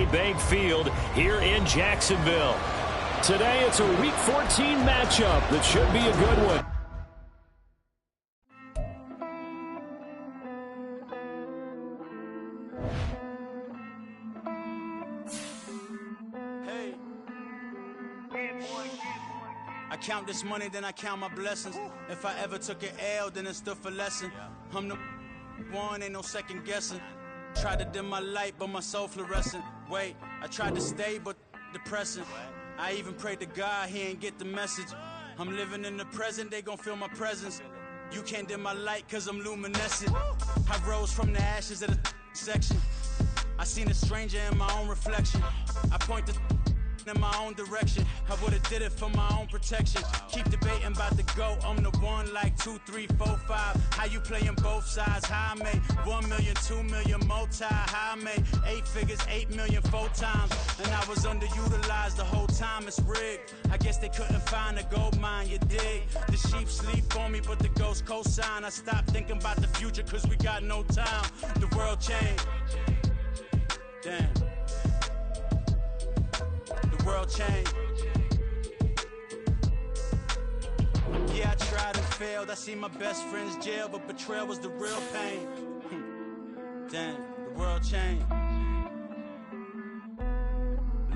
TIAA Bank Field here in Jacksonville. Today, it's a Week 14 matchup that should be a good one. I count this money, then I count my blessings. If I ever took an L, then it stood for lesson. I'm the one, ain't no second guessing. Tried to dim my light, but my soul fluorescent. Wait, I tried to stay, but depressing. I even prayed to God, he ain't get the message. I'm living in the present, they gon' feel my presence. You can't dim my light, cause I'm luminescent. I rose from the ashes of the section. I seen a stranger in my own reflection. I point the in my own direction. I would've did it for my own protection. Keep debating about the GOAT. I'm the one like 2, 3, 4, 5. How you playing both sides? How I made 1 million, 2 million, multi. How I made 8 figures, 8 million, 4 times. And I was underutilized the whole time. It's rigged. I guess they couldn't find a gold mine, you dig? The sheep sleep on me, but the ghost co-sign. I stopped thinking about the future, cause we got no time. The world changed. Damn. World change. Yeah, I tried and failed. I see my best friends jail, but betrayal was the real pain. Damn, the world changed.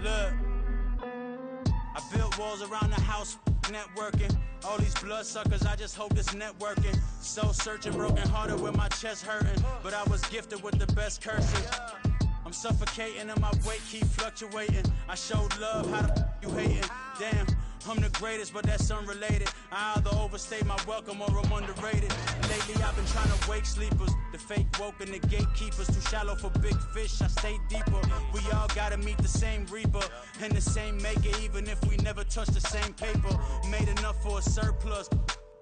Look, I built walls around the house, networking. All these bloodsuckers, I just hope this networking. Soul searching, broken hearted with my chest hurting, but I was gifted with the best cursing. I'm suffocating and my weight keep fluctuating. I showed love, how the you hating? Damn, I'm the greatest, but that's unrelated. I either overstay my welcome or I'm underrated. Lately I've been trying to wake sleepers, the fake woke and the gatekeepers. Too shallow for big fish, I stay deeper. We all gotta meet the same reaper and the same maker, even if we never touch the same paper. Made enough for a surplus,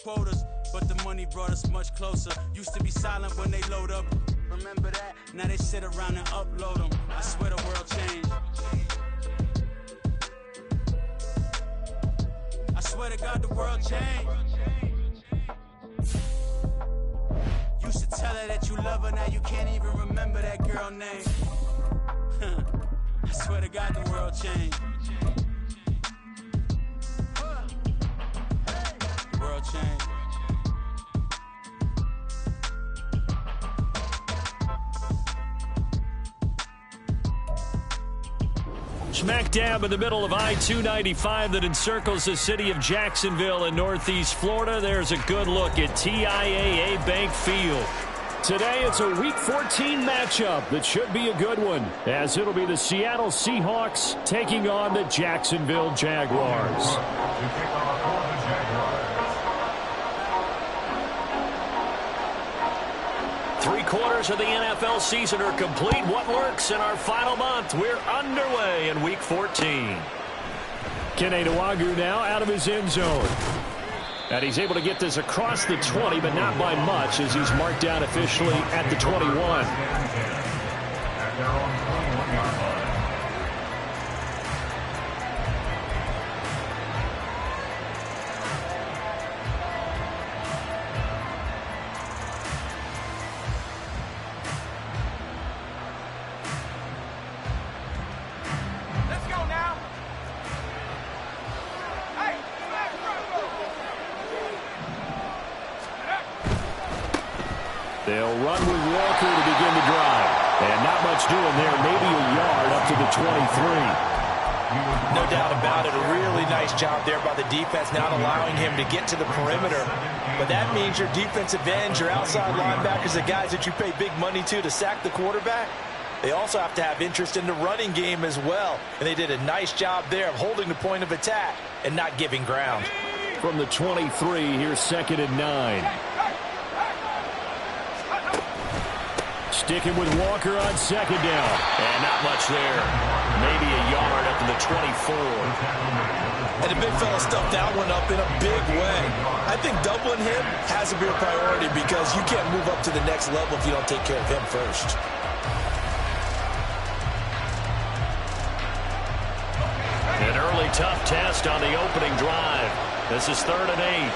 quotas, but the money brought us much closer. Used to be silent when they load up. Remember that? Now they sit around and upload them. I swear the world changed. I swear to God the world changed. Used to tell her that you love her, now you can't even remember that girl name. I swear to God the world changed. The world changed. Smack dab in the middle of I-295 that encircles the city of Jacksonville in northeast Florida. There's a good look at TIAA Bank Field. Today, it's a Week 14 matchup that should be a good one, as it'll be the Seattle Seahawks taking on the Jacksonville Jaguars. 3/4 of the NFL season are complete. What works in our final month? We're underway in Week 14. Kene Nwangwu now out of his end zone. And he's able to get this across the 20, but not by much, as he's marked down officially at the 21. They'll run with Walker to begin the drive. And not much doing there. Maybe a yard up to the 23. No doubt about it. A really nice job there by the defense, not allowing him to get to the perimeter. But that means your defensive ends, your outside linebackers, the guys that you pay big money to sack the quarterback, they also have to have interest in the running game as well. And they did a nice job there of holding the point of attack and not giving ground. From the 23, here's 2nd and 9. Sticking with Walker on 2nd down. And not much there. Maybe a yard up to the 24. And the big fella stuffed that one up in a big way. I think doubling him has to be a priority because you can't move up to the next level if you don't take care of him first. An early tough test on the opening drive. This is 3rd and 8.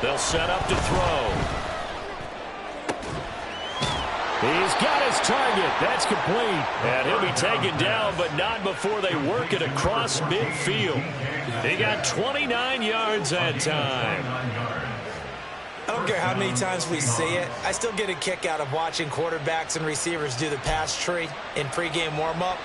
They'll set up to throw. He's got his target. That's complete. And he'll be taken down, but not before they work it across midfield. He got 29 yards that time. I don't care how many times we see it. I still get a kick out of watching quarterbacks and receivers do the pass tree in pregame warm-up.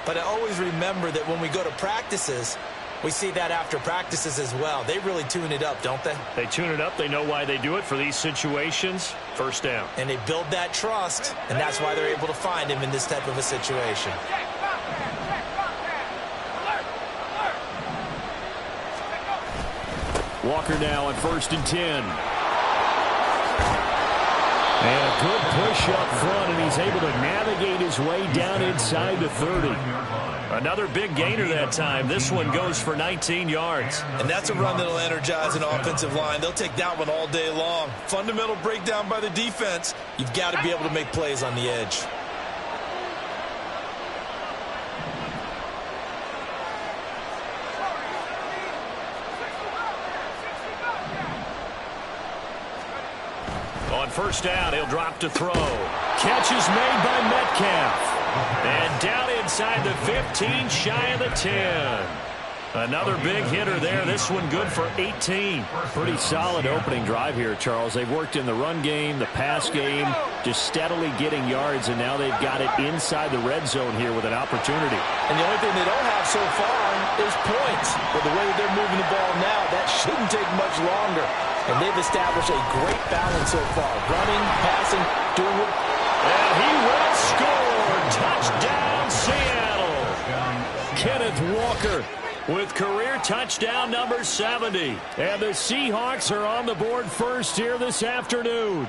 But I always remember that when we go to practices, we see that after practices as well. They really tune it up, don't they? They tune it up. They know why they do it for these situations. First down. And they build that trust, and that's why they're able to find him in this type of a situation. Walker now on 1st and 10. And a good push up front, and he's able to navigate his way down inside the 30. Another big gainer that time. This one goes for 19 yards. And that's a run that'll energize an offensive line. They'll take that one all day long. Fundamental breakdown by the defense. You've got to be able to make plays on the edge. On 1st down, he'll drop to throw. Catch is made by Metcalf. And down inside the 15, shy of the 10. Another big hitter there. This one good for 18. Pretty solid opening drive here, Charles. They've worked in the run game, the pass game, just steadily getting yards, and now they've got it inside the red zone here with an opportunity. And the only thing they don't have so far is points. But the way that they're moving the ball now, that shouldn't take much longer. And they've established a great balance so far. Running, passing, doing it. And he will score. Touchdown, Seattle. Kenneth Walker with career touchdown number 70. And the Seahawks are on the board first here this afternoon.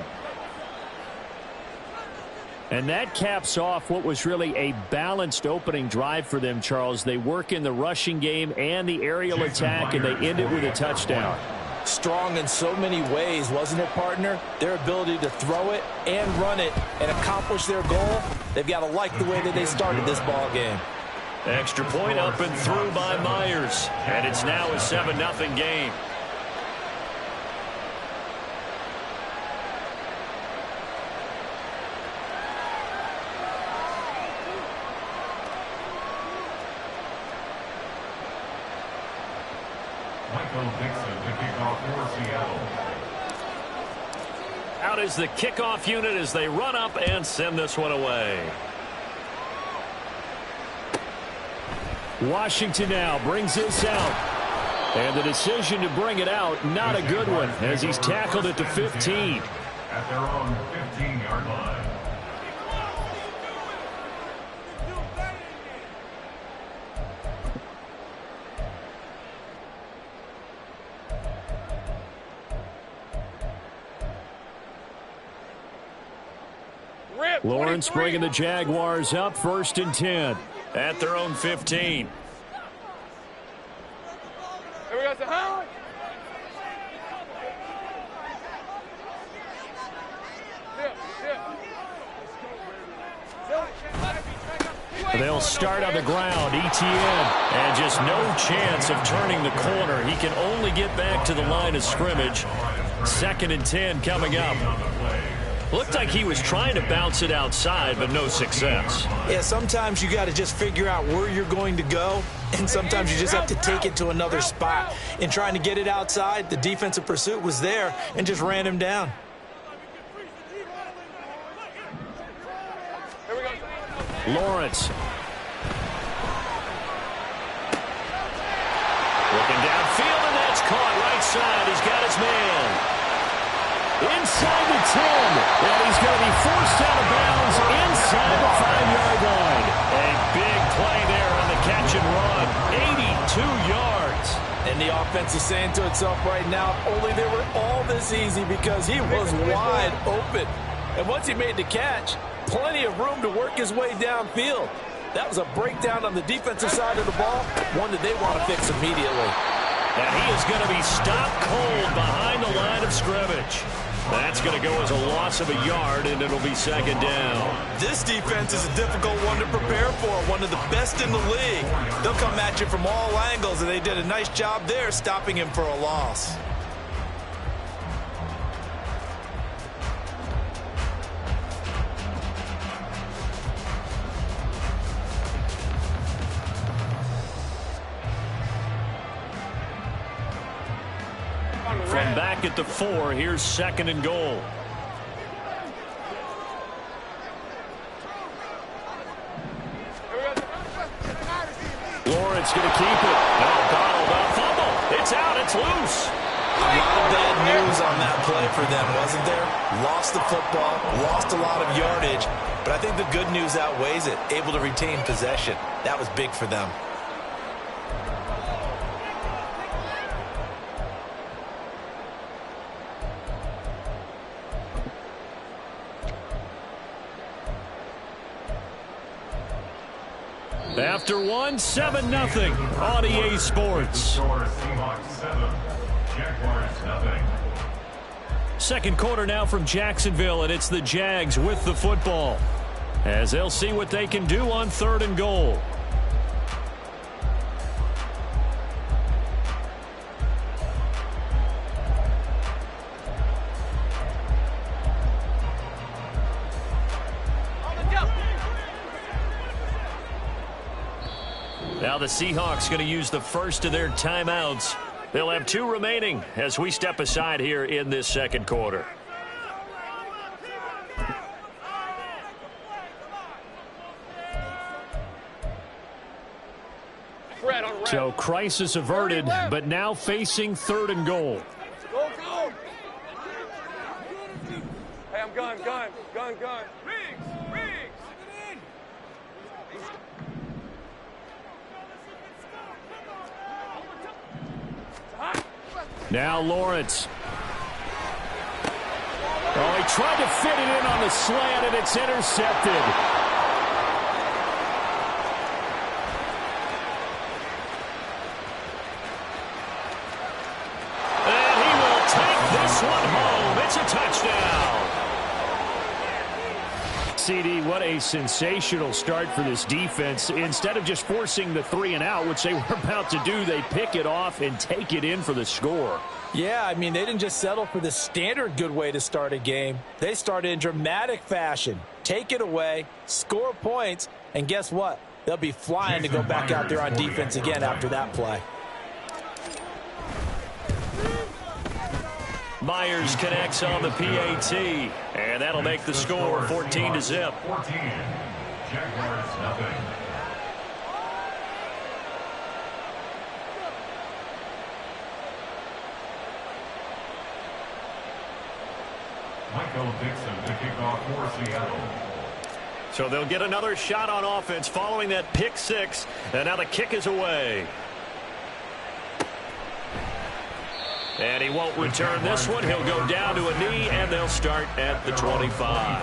And that caps off what was really a balanced opening drive for them, Charles. They work in the rushing game and the aerial attack, and they end it with a touchdown. Strong in so many ways, wasn't it, partner? Their ability to throw it and run it and accomplish their goal, they've got to like the way that they started this ball game. Extra point up and through by Myers. And it's now a 7-0 game. Out is the kickoff unit as they run up and send this one away. Washington now brings this out. And the decision to bring it out, not a good one, as he's tackled at the 15. At their own 15-yard line. Lawrence bringing the Jaguars up 1st and 10 at their own 15. Here we go, Sahara. They'll start on the ground. ETN, and just no chance of turning the corner. He can only get back to the line of scrimmage. 2nd and 10 coming up. Looked like he was trying to bounce it outside, but no success. Yeah, sometimes you got to just figure out where you're going to go, and sometimes you just have to take it to another spot. In trying to get it outside, the defensive pursuit was there and just ran him down. Lawrence. Looking downfield, and that's caught right side. He's got his man. Inside the 10, and he's going to be forced out of bounds inside the 5-yard line. A big play there on the catch and run, 82 yards. And the offense is saying to itself right now, only they were all this easy because he was wide open. And once he made the catch, plenty of room to work his way downfield. That was a breakdown on the defensive side of the ball, one that they want to fix immediately. And he is going to be stopped cold behind the line of scrimmage. That's going to go as a loss of a yard, and it'll be 2nd down. This defense is a difficult one to prepare for, one of the best in the league. They'll come at you from all angles, and they did a nice job there stopping him for a loss. From back at the 4, here's 2nd and goal. Lawrence going to keep it. Oh, Donald, a fumble. It's out. It's loose. A lot of bad news on that play for them, wasn't there? Lost the football, lost a lot of yardage, but I think the good news outweighs it. Able to retain possession. That was big for them. After 1, 7-0 on EA Sports. Second quarter now from Jacksonville, and it's the Jags with the football, as they'll see what they can do on 3rd and goal. Now the Seahawks going to use the first of their timeouts. They'll have 2 remaining as we step aside here in this second quarter. So crisis averted, but now facing 3rd and goal. Go, go. Hey, I'm gun. Riggs. Now Lawrence. Oh, he tried to fit it in on the slant, and it's intercepted. And he will take this one home. It's a touchdown. CD, what a sensational start for this defense. Instead of just forcing the 3 and out, which they were about to do, they pick it off and take it in for the score. Yeah, I mean, they didn't just settle for the standard good way to start a game. They started in dramatic fashion. Take it away, score points, and guess what? They'll be flying to go back out there on defense again after that play. Myers connects on the PAT, and that'll make the score 14-0. 14. Jaguars nothing. Michael Dixon to kick off for Seattle. So they'll get another shot on offense following that pick 6, and now the kick is away. And he won't return this one. He'll go down to a knee, and they'll start at the 25.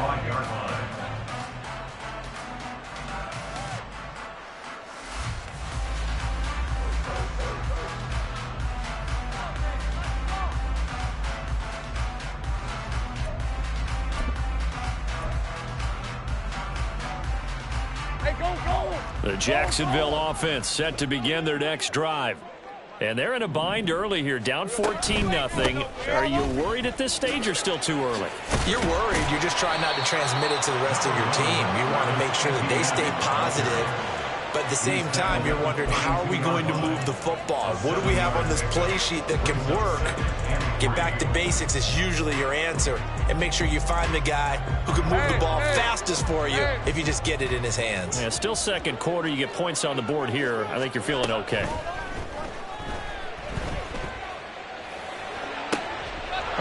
The Jacksonville offense set to begin their next drive. And they're in a bind early here, down 14-0. Are you worried at this stage or still too early? You're worried. You're just trying not to transmit it to the rest of your team. You want to make sure that they stay positive. But at the same time, you're wondering, how are we going to move the football? What do we have on this play sheet that can work? Get back to basics is usually your answer. And make sure you find the guy who can move the ball fastest for you if you just get it in his hands. Yeah, still second quarter. You get points on the board here. I think you're feeling okay.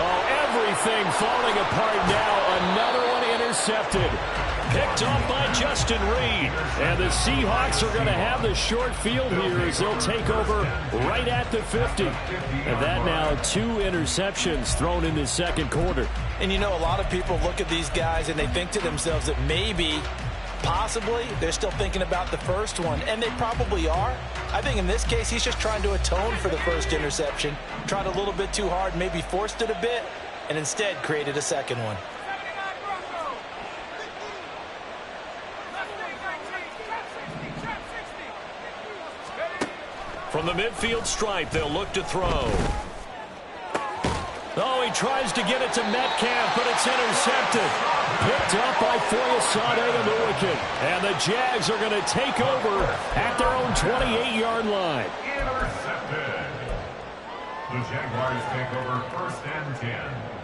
Oh, everything falling apart now. Another one intercepted. Picked off by Justin Reed. And the Seahawks are going to have the short field here as they'll take over right at the 50. And that now 2 interceptions thrown in the second quarter. And you know, a lot of people look at these guys and they think to themselves that maybe, possibly, they're still thinking about the first one. And they probably are. I think in this case, he's just trying to atone for the first interception. Tried a little bit too hard, maybe forced it a bit, and instead created a second one. From the midfield stripe, they'll look to throw. Oh, he tries to get it to Metcalf, but it's intercepted. Picked up by Foyesade and Ulican. And the Jags are going to take over at their own 28-yard line. Intercepted. The Jaguars take over 1st and 10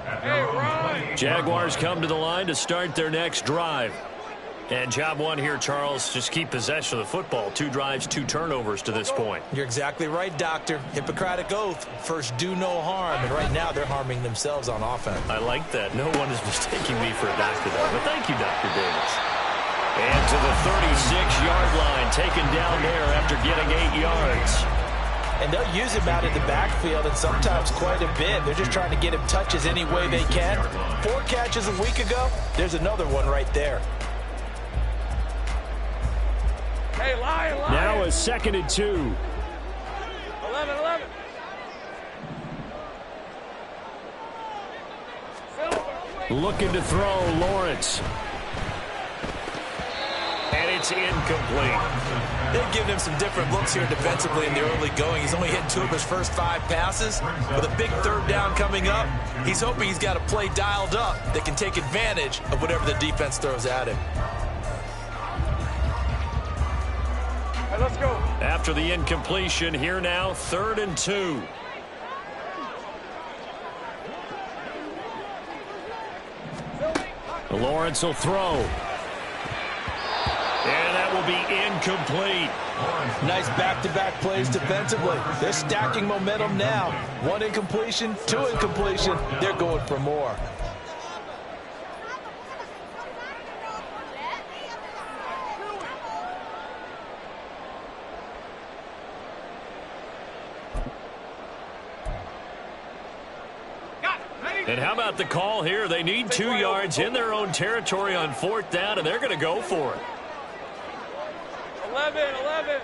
at their own 28. Jaguars come to the line to start their next drive. And job one here, Charles, just keep possession of the football. 2 drives, 2 turnovers to this point. You're exactly right, Doctor. Hippocratic oath. First, do no harm. And right now, they're harming themselves on offense. I like that. No one is mistaking me for a doctor, though. But thank you, Dr. Davis. And to the 36-yard line, taken down there after getting 8 yards. And they'll use him out in the backfield, and sometimes quite a bit. They're just trying to get him touches any way they can. 4 catches a week ago. There's another one right there. Hey, Lion. Now a 2nd and 2. 11. Looking to throw, Lawrence. And it's incomplete. They've given him some different looks here defensively in the early going. He's only hit 2 of his first 5 passes. With a big 3rd down coming up, he's hoping he's got a play dialed up that can take advantage of whatever the defense throws at him. Hey, let's go. After the incompletion, here now, 3rd and 2. Lawrence will throw. And that will be incomplete. Nice back-to-back plays defensively. They're stacking momentum now. 1 incompletion, 2 incompletion. They're going for more. And how about the call here? They need 2 yards in their own territory on 4th down, and they're going to go for it. 11.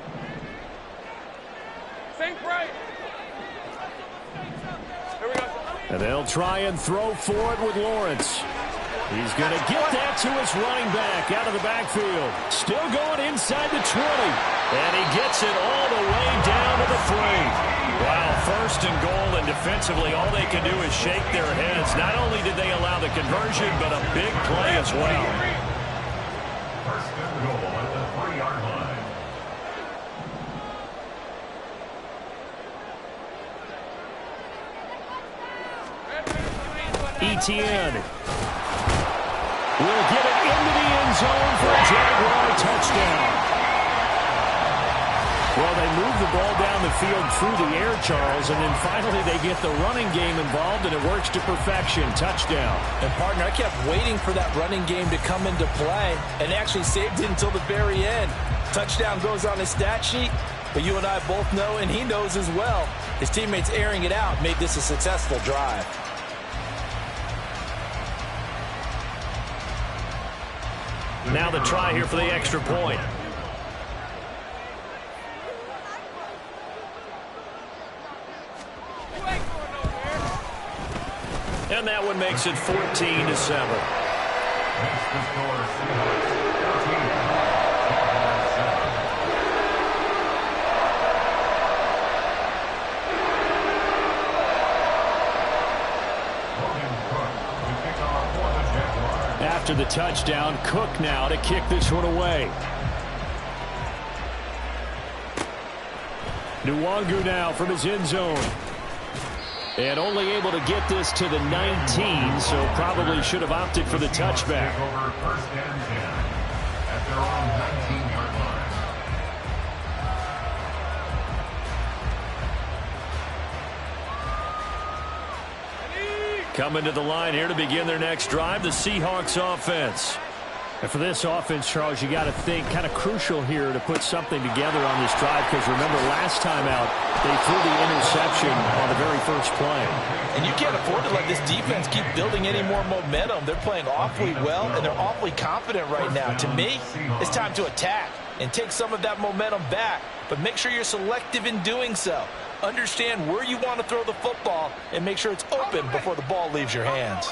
Think right. Here we go. And they'll try and throw for it with Lawrence. He's going to get that to his running back out of the backfield. Still going inside the 20. And he gets it all the way down to the 3. Wow, 1st and goal, and defensively all they can do is shake their heads. Not only did they allow the conversion, but a big play as well. 1st and goal at the 3-yard line. Etienne will get it into the end zone for a Jaguar touchdown. Well, they move the ball down the field through the air, Charles, and then finally they get the running game involved, and it works to perfection. Touchdown. And, partner, I kept waiting for that running game to come into play and actually saved it until the very end. Touchdown goes on his stat sheet, but you and I both know, and he knows as well, his teammates airing it out made this a successful drive. Now the try here for the extra point. And that one makes it 14-7. Makes the score 14. After the touchdown, Cook now to kick this one away. Nwangu now from his end zone. And only able to get this to the 19, so probably should have opted for the touchback. Over 1st and 10 at their own 19-yard line. Coming to the line here to begin their next drive, the Seahawks offense. And for this offense, Charles, you got to think kind of crucial here to put something together on this drive, because remember last time out, they threw the interception on the very first play. And you can't afford to let this defense keep building any more momentum. They're playing awfully well, and they're awfully confident right now. To me, it's time to attack and take some of that momentum back, but make sure you're selective in doing so. Understand where you want to throw the football and make sure it's open before the ball leaves your hands.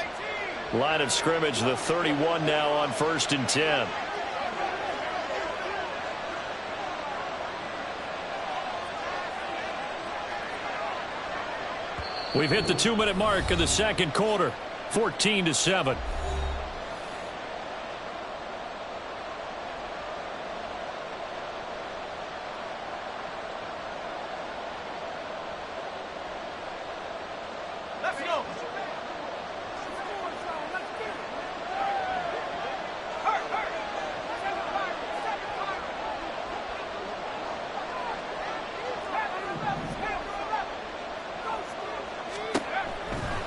Line of scrimmage, the 31 now on 1st and 10. We've hit the 2-minute mark of the second quarter, 14-7.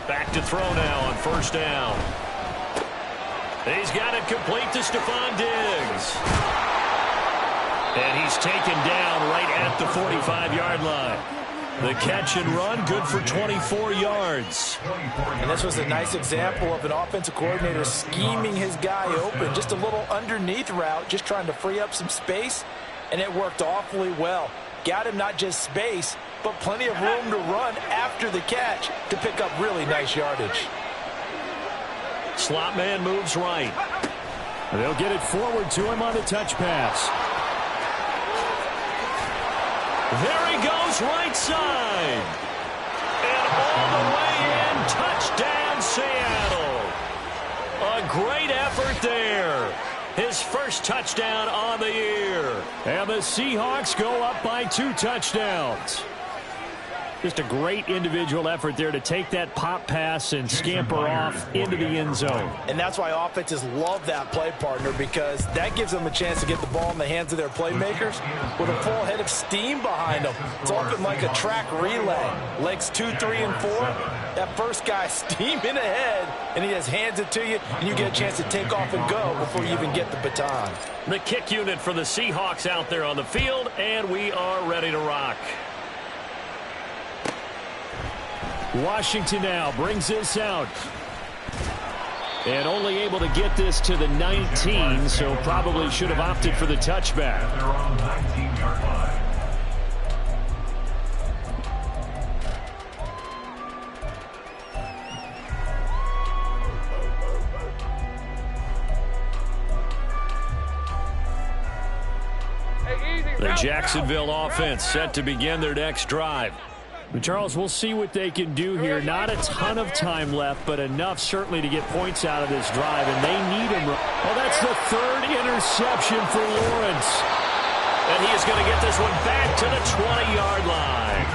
Back to throw now on first down. He's got it complete to Stephon Diggs. And he's taken down right at the 45-yard line. The catch and run, good for 24 yards. And this was a nice example of an offensive coordinator scheming his guy open. Just a little underneath route, just trying to free up some space, and it worked awfully well. Got him not just space, but plenty of room to run after the catch to pick up really nice yardage. Slot man moves right. They'll get it forward to him on the touch pass. There he goes, right side. And all the way in, touchdown Seattle. A great effort there. His first touchdown on the year. And the Seahawks go up by 2 touchdowns. Just a great individual effort there to take that pop pass and scamper off into the end zone. And that's why offenses love that play, partner, because that gives them a chance to get the ball in the hands of their playmakers with a full head of steam behind them. It's often like a track relay. Legs 2, 3, and 4. That first guy steaming ahead, and he just hands it to you, and you get a chance to take off and go before you even get the baton. The kick unit for the Seahawks out there on the field, and we are ready to rock. Washington now brings this out. And only able to get this to the 19, so probably should have opted for the touchback. They're on 19-yard line. The Jacksonville offense set to begin their next drive. Charles, we'll see what they can do here. Not a ton of time left, but enough certainly to get points out of this drive, and they need him. Oh, that's the 3rd interception for Lawrence. And he is going to get this one back to the 20-yard line.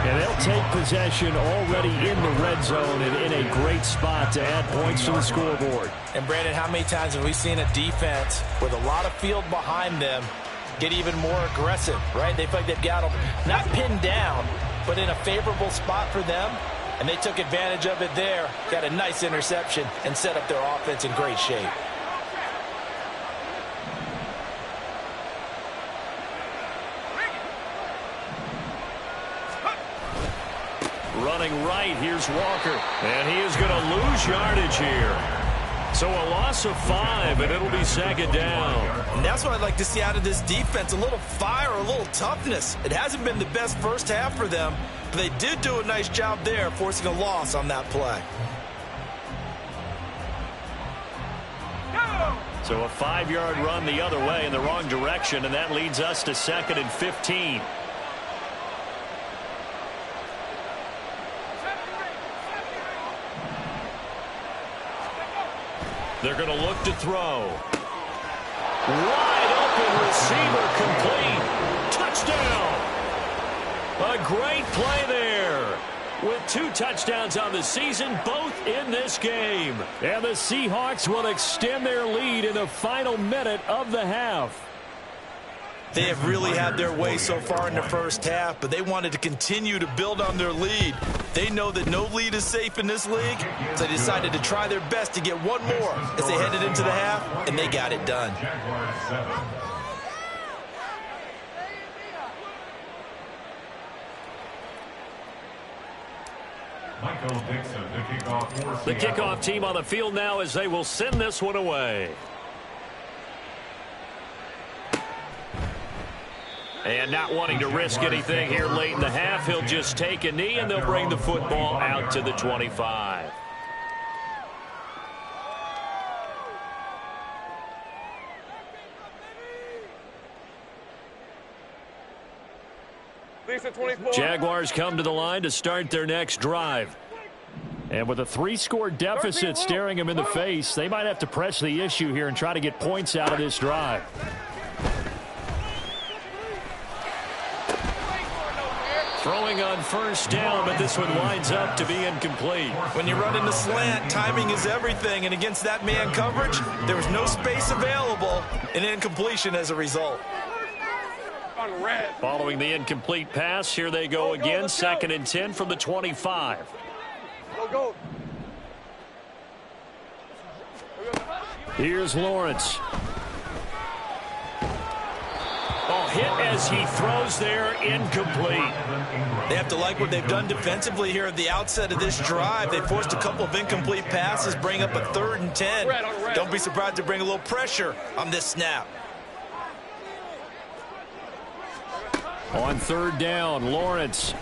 And they'll take possession already in the red zone and in a great spot to add points to the scoreboard. And, Brandon, how many times have we seen a defense with a lot of field behind them get even more aggressive, right? They feel like they've got them not pinned down, but in a favorable spot for them, and they took advantage of it there, got a nice interception, and set up their offense in great shape. Running right, here's Walker, and he is going to lose yardage here. So a loss of 5, and it'll be 2nd down. And that's what I'd like to see out of this defense, a little fire, a little toughness. It hasn't been the best first half for them, but they did do a nice job there, forcing a loss on that play. So a 5-yard run the other way in the wrong direction, and that leads us to 2nd and 15. They're going to look to throw. Wide open receiver complete. Touchdown. A great play there. With 2 touchdowns on the season, both in this game. And the Seahawks will extend their lead in the final minute of the half. They have really had their way so far in the first half, but they wanted to continue to build on their lead. They know that no lead is safe in this league, so they decided to try their best to get one more as they headed into the half, and they got it done. Michael Dixon, the kickoff for Seattle. The kickoff team on the field now as they will send this one away. And not wanting to risk anything here late in the half, he'll just take a knee, and they'll bring the football out to the 25. Jaguars come to the line to start their next drive. And with a 3-score deficit staring them in the face, they might have to press the issue here and try to get points out of this drive. Throwing on first down, but this one winds up to be incomplete. When you run in the slant, timing is everything, and against that man coverage, there was no space available, and incompletion as a result. Following the incomplete pass, here they go again, 2nd and 10 from the 25. Go. Here's Lawrence. Oh, hit as he throws there, incomplete. They have to like what they've done defensively here at the outset of this drive. They forced a couple of incomplete passes, bring up a 3rd and 10. Don't be surprised to bring a little pressure on this snap. On 3rd down, Lawrence.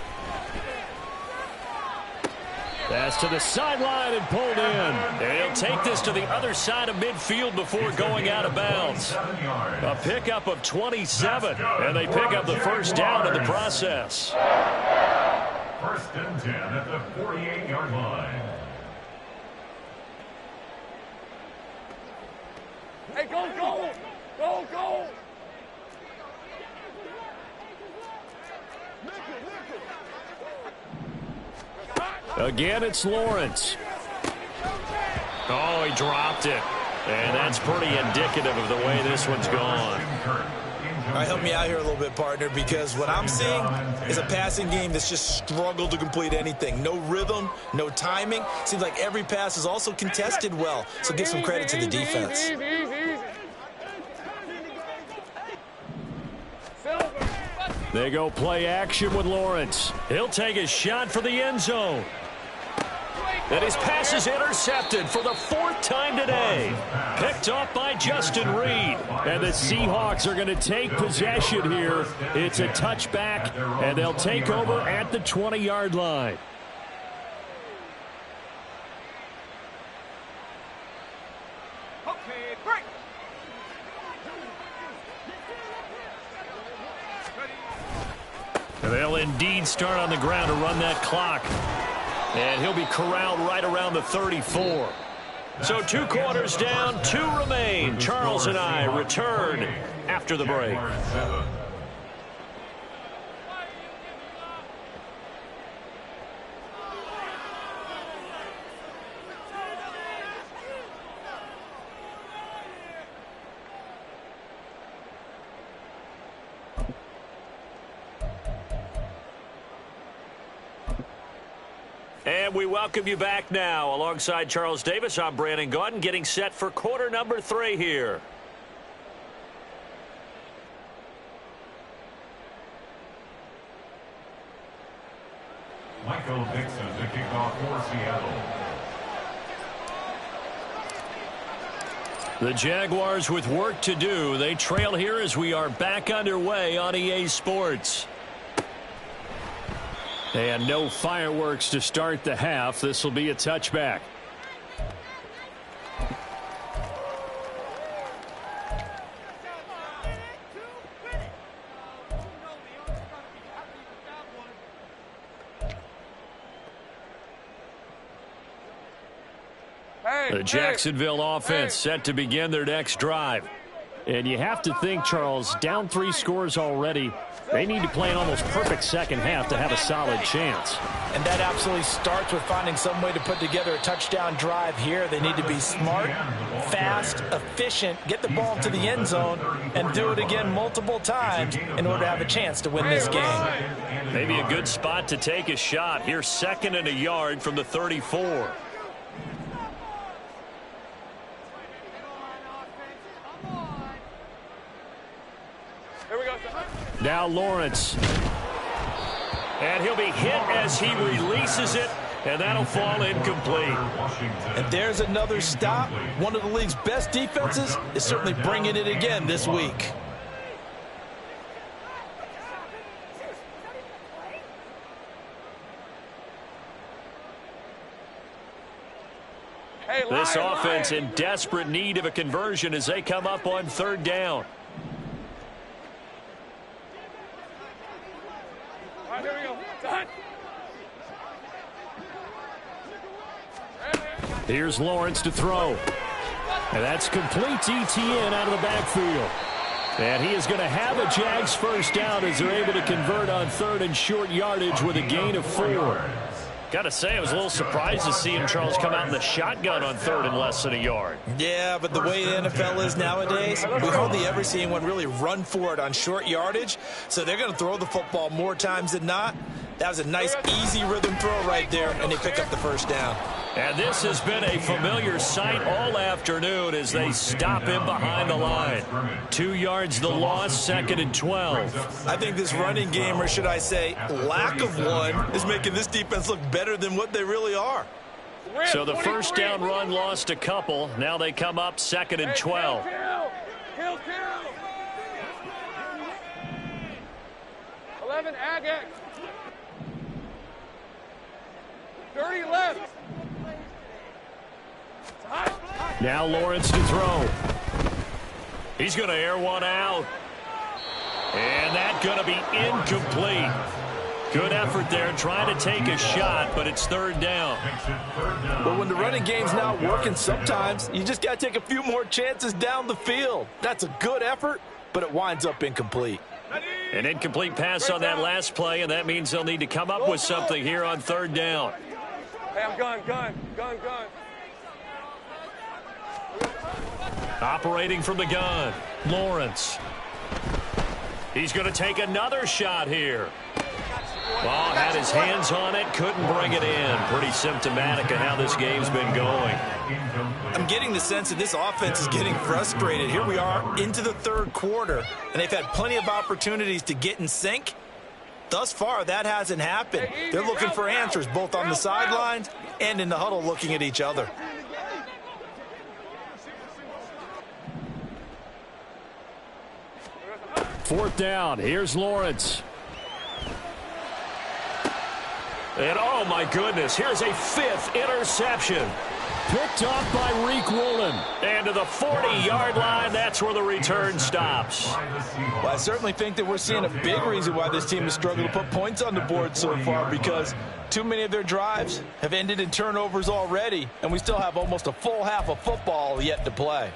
Pass to the sideline and pulled in. And he'll take this to the other side of midfield before going out of bounds. A pickup of 27, and they pick up the first down in the process. 1st and 10 at the 48-yard line. Hey, go! Again, it's Lawrence. Oh, he dropped it. And that's pretty indicative of the way this one's gone. All right, help me out here a little bit, partner, because what I'm seeing is a passing game that's just struggled to complete anything. No rhythm, no timing. Seems like every pass is also contested well, so give some credit to the defense. Easy. They go play action with Lawrence. He'll take a shot for the end zone. And his pass is intercepted for the 4th time today. Picked off by Justin Reed. And the Seahawks are going to take possession here. It's a touchback, and they'll take over at the 20-yard line. They'll indeed start on the ground to run that clock. And he'll be corralled right around the 34. So 2 quarters down, 2 remain. Charles and I return after the break. And we welcome you back now. Alongside Charles Davis, I'm Brandon Gaudin, getting set for quarter number 3 here. Michael Dixon to kick off for Seattle. The Jaguars with work to do. They trail here as we are back underway on EA Sports. And no fireworks to start the half. This will be a touchback. The Jacksonville offense set to begin their next drive. And you have to think, Charles, down 3 scores already. They need to play an almost perfect second half to have a solid chance. And that absolutely starts with finding some way to put together a touchdown drive here. They need to be smart, fast, efficient, get the ball to the end zone, and do it again multiple times in order to have a chance to win this game. Maybe a good spot to take a shot. Here's 2nd and a yard from the 34. Now Lawrence. And he'll be hit as he releases it, and that'll fall incomplete. And there's another stop. One of the league's best defenses is certainly bringing it again this week. This offense in desperate need of a conversion as they come up on 3rd down. Here we go. Done. Here's Lawrence to throw. And that's complete ETN out of the backfield. And he is going to have a Jags first down as they're able to convert on 3rd and short yardage with a gain of 4. Got to say, I was a little surprised to see him, Charles, come out in the shotgun on 3rd and less than a yard. Yeah, but the way the NFL is nowadays, we hardly ever see anyone really run for it on short yardage. So they're going to throw the football more times than not. That was a nice, easy rhythm throw right there, and they pick up the first down. And this has been a familiar sight all afternoon as they stop him behind the line. 2 yards the loss, 2nd and 12. I think this running game, or should I say lack of one, is making this defense look better than what they really are. So the first down run lost a couple. Now they come up 2nd and 12. Kill. 11, Agate. 30 left. Now Lawrence to throw. He's going to air one out. And that's going to be incomplete. Good effort there trying to take a shot, but it's 3rd down. But when the running game's not working, sometimes you just got to take a few more chances down the field. That's a good effort, but it winds up incomplete. An incomplete pass on that last play, and that means they'll need to come up with something here on 3rd down. Hey, I'm gun. Operating from the gun, Lawrence. He's going to take another shot here. Well, had his hands on it, couldn't bring it in. Pretty symptomatic of how this game's been going. I'm getting the sense that this offense is getting frustrated. Here we are into the 3rd quarter, and they've had plenty of opportunities to get in sync. Thus far, that hasn't happened. They're looking for answers both on the sidelines and in the huddle looking at each other. Fourth down. Here's Lawrence. And, oh, my goodness, here's a 5th interception. Picked off by Reek Woolen. And to the 40-yard line, that's where the return stops. Well, I certainly think that we're seeing a big reason why this team has struggled to put points on the board so far, because too many of their drives have ended in turnovers already, and we still have almost a full half of football yet to play.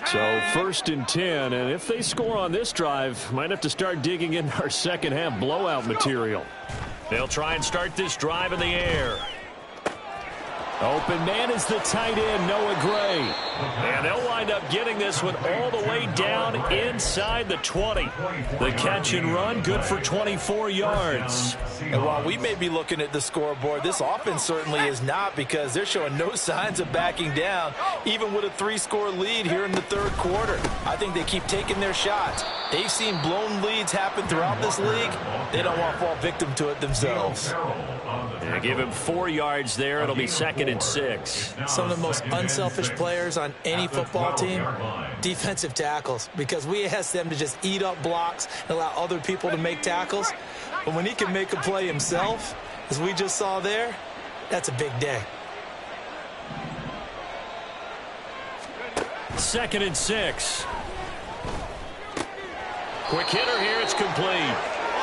So 1st and 10, and if they score on this drive, might have to start digging in our second half blowout material. They'll try and start this drive in the air. Open man is the tight end, Noah Gray. And they'll wind up getting this one all the way down inside the 20. The catch and run, good for 24 yards. And while we may be looking at the scoreboard, this offense certainly is not, because they're showing no signs of backing down, even with a 3-score lead here in the 3rd quarter. I think they keep taking their shots. They've seen blown leads happen throughout this league. They don't want to fall victim to it themselves. Yeah, give him 4 yards there. It'll be 2nd and 6. Some of the most unselfish players on any football team, defensive tackles, because we ask them to just eat up blocks and allow other people to make tackles. But when he can make a play himself, as we just saw there, that's a big day. 2nd and 6. Quick hitter here, it's complete.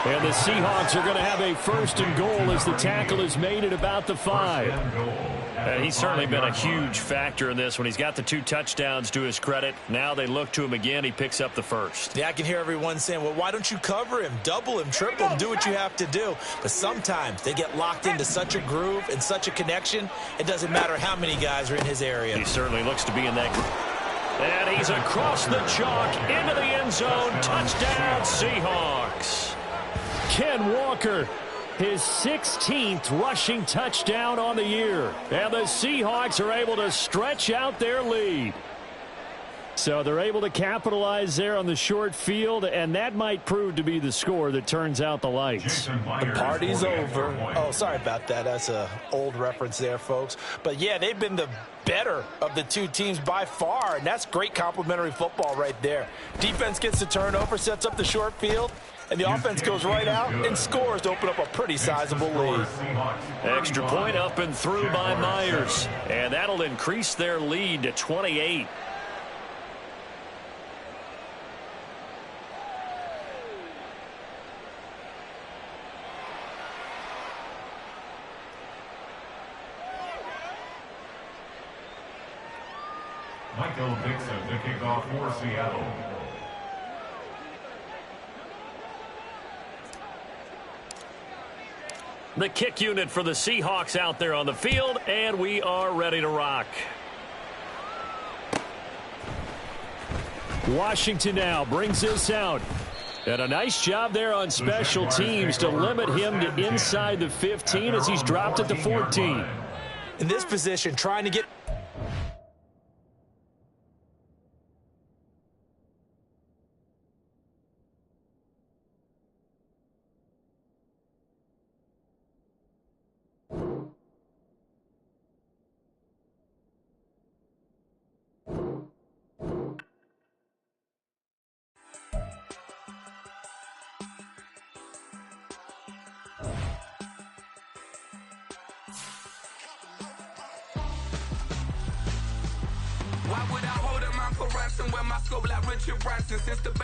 And the Seahawks are going to have a 1st and goal as the tackle is made at about the 5. He's certainly been a huge factor in this when he's got the 2 touchdowns to his credit. Now they look to him again. He picks up the 1st. Yeah, I can hear everyone saying, well, why don't you cover him, double him, triple him, do what you have to do. But sometimes they get locked into such a groove and such a connection, it doesn't matter how many guys are in his area. He certainly looks to be in that group. And he's across the chalk into the end zone. Touchdown, Seahawks. Ken Walker, his 16th rushing touchdown on the year. And the Seahawks are able to stretch out their lead. So they're able to capitalize there on the short field, and that might prove to be the score that turns out the lights. The party's over. Oh, sorry about that. That's an old reference there, folks. But, yeah, they've been the better of the 2 teams by far, and that's great complimentary football right there. Defense gets the turnover, sets up the short field, and the offense goes right out and scores to open up a pretty sizable lead. Extra point up and through by Myers, and that'll increase their lead to 28. Michael Dixon to kick off for Seattle. The kick unit for the Seahawks out there on the field, and we are ready to rock. Washington now brings this out. And a nice job there on special teams to limit him to inside the 15 as he's dropped at the 14. In this position, trying to get... Why would I hold a man for ransom when my scope like Richard Branson? Since the base